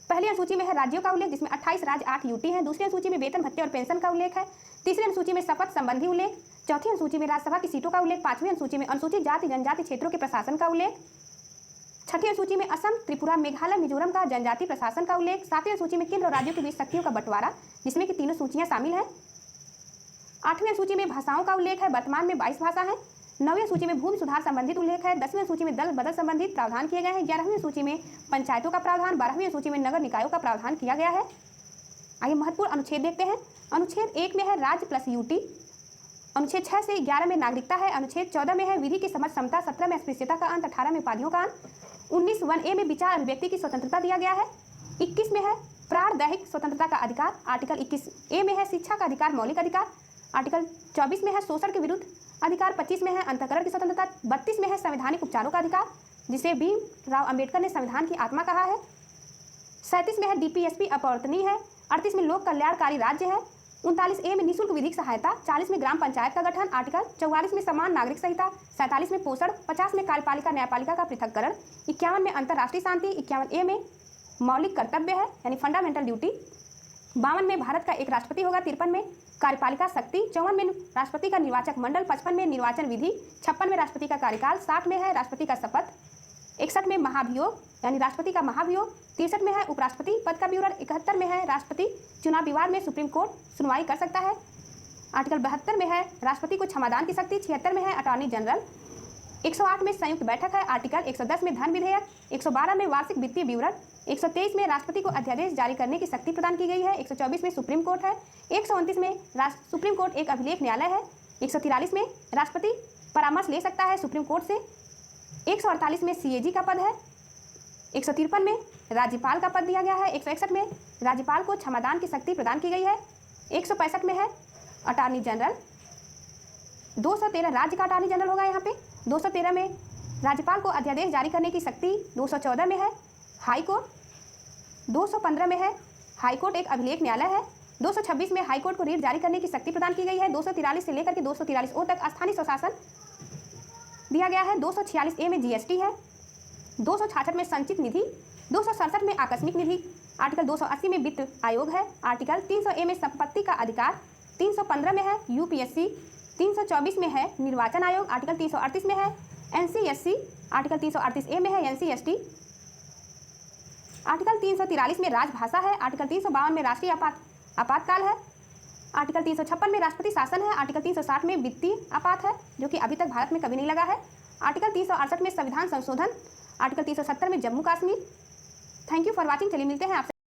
पहली अनुसूची में है राज्यों का उल्लेख, जिसमें 28 राज्य 8 यूटी हैं। दूसरी अनुसूची में वेतन भत्ते और पेंशन का उल्लेख है। तीसरी अनुसूची में शपथ संबंधी उल्लेख। चौथी अनुसूची में राज्यसभा की सीटों का उल्लेख। पांचवी अनुसूची में अनुसूचित जाति जनजाति क्षेत्रों के प्रशासन का उल्लेख। छठी अनुसूची में असम, त्रिपुरा, मेघालय, मिजोरम का जनजाति प्रशासन का उल्लेख। सातवीं अनुसूची में केंद्र और राज्यों के बीच शक्तियों का बंटवारा, जिसमें कि तीनों सूचियां शामिल हैं। आठवीं सूची में भाषाओं का उल्लेख है, वर्तमान में 22 भाषा है। नौवीं सूची में भूमि सुधार संबंधित उल्लेख है। 10वीं सूची में दल बदल संबंधित प्रावधान किए गए हैं। 11वीं सूची में पंचायतों का प्रावधान। 12वीं सूची में नगर निकायों का प्रावधान किया गया है। आइए महत्वपूर्ण अनुच्छेद देखते हैं। अनुच्छेद 1 में है राज्य प्लस यूटी। अनुच्छेद 6 से 11 में नागरिकता है। अनुच्छेद 14 में है विधि की समझ क्षमता। 17 में अस्पृश्यता का अंत। 18 में उपाधियों का अंत। 19(1)(a) में विचार अभिव्यक्ति की स्वतंत्रता दिया गया है। 21 में है प्राण दैहिक स्वतंत्रता का अधिकार। आर्टिकल 21(a) में है शिक्षा का अधिकार, मौलिक अधिकार। आर्टिकल 24 में है शोषण के विरुद्ध अधिकार। 25 में है अंतःकरण की स्वतंत्रता। 32 में है संवैधानिक उपचारों का अधिकार, जिसे भीमराव अंबेडकर ने संविधान की आत्मा कहा है। 37 में है डीपीएसपी अपवर्तनीय है। 38 में लोक कल्याणकारी राज्य है। 39(a) में निःशुल्क विधिक सहायता। 40 में ग्राम पंचायत का गठन। आर्टिकल 44 में समान नागरिक संहिता। 47 में पोषण। 50 में कार्यपालिका न्यायपालिका का पृथक्करण। 51 में अंतर्राष्ट्रीय शांति। 51(a) में मौलिक कर्तव्य है, यानी फंडामेंटल ड्यूटी। 52 में भारत का एक राष्ट्रपति होगा। 53 में कार्यपालिका शक्ति। 54 में राष्ट्रपति का निर्वाचक मंडल। 55 में निर्वाचन विधि। 56 में राष्ट्रपति का कार्यकाल। 60 में है राष्ट्रपति का शपथ। 61 में महाभियोग, यानी राष्ट्रपति का महाभियोग। 63 में है उपराष्ट्रपति पद का विवरण। 71 में है राष्ट्रपति चुनाव विवाद में सुप्रीम कोर्ट सुनवाई कर सकता है। आर्टिकल 72 में है राष्ट्रपति को क्षमादान की शक्ति। 76 में है अटॉर्नी जनरल। 108 में संयुक्त बैठक है। आर्टिकल 110 में धन विधेयक। 112 में वार्षिक वित्तीय विवरण। 123 में राष्ट्रपति को अध्यादेश जारी करने की शक्ति प्रदान की गई है। 124 में सुप्रीम कोर्ट है। 129 में सुप्रीम कोर्ट एक अभिलेख न्यायालय है। 143 में राष्ट्रपति परामर्श ले सकता है सुप्रीम कोर्ट से। 148 में सीएजी का पद है। 153 में राज्यपाल का पद दिया गया है। 161 में राज्यपाल को क्षमादान की शक्ति प्रदान की गई है। 165 में है अटॉर्नी जनरल। 213 राज्य का अटॉर्नी जनरल होगा यहाँ पे। 213 में राज्यपाल को अध्यादेश जारी करने की शक्ति। 214 में है हाई कोर्ट। 215 में है हाई कोर्ट एक अभिलेख न्यायालय है। 226 में हाई कोर्ट को रीट जारी करने की शक्ति प्रदान की गई है। 243 से लेकर के 243O तक स्थानीय स्वशासन दिया गया है। 246A में जीएसटी है। 266 में संचित निधि। 267 में आकस्मिक निधि। आर्टिकल 280 में वित्त आयोग है। आर्टिकल 300A में संपत्ति का अधिकार। 315 में है यूपीएससी। 324 में है निर्वाचन आयोग। आर्टिकल 338 में है एनसीएससी। आर्टिकल 338A में है एनसीएसटी। आर्टिकल 343 में राजभाषा है। आर्टिकल 352 में राष्ट्रीय आपातकाल है। आर्टिकल 356 में राष्ट्रपति शासन है। आर्टिकल 360 में वित्तीय आपात है, जो कि अभी तक भारत में कभी नहीं लगा है। आर्टिकल 368 में संविधान संशोधन। आर्टिकल 370 में Jammu Kashmir. Thank you for watching. चलिए मिलते हैं आपसे।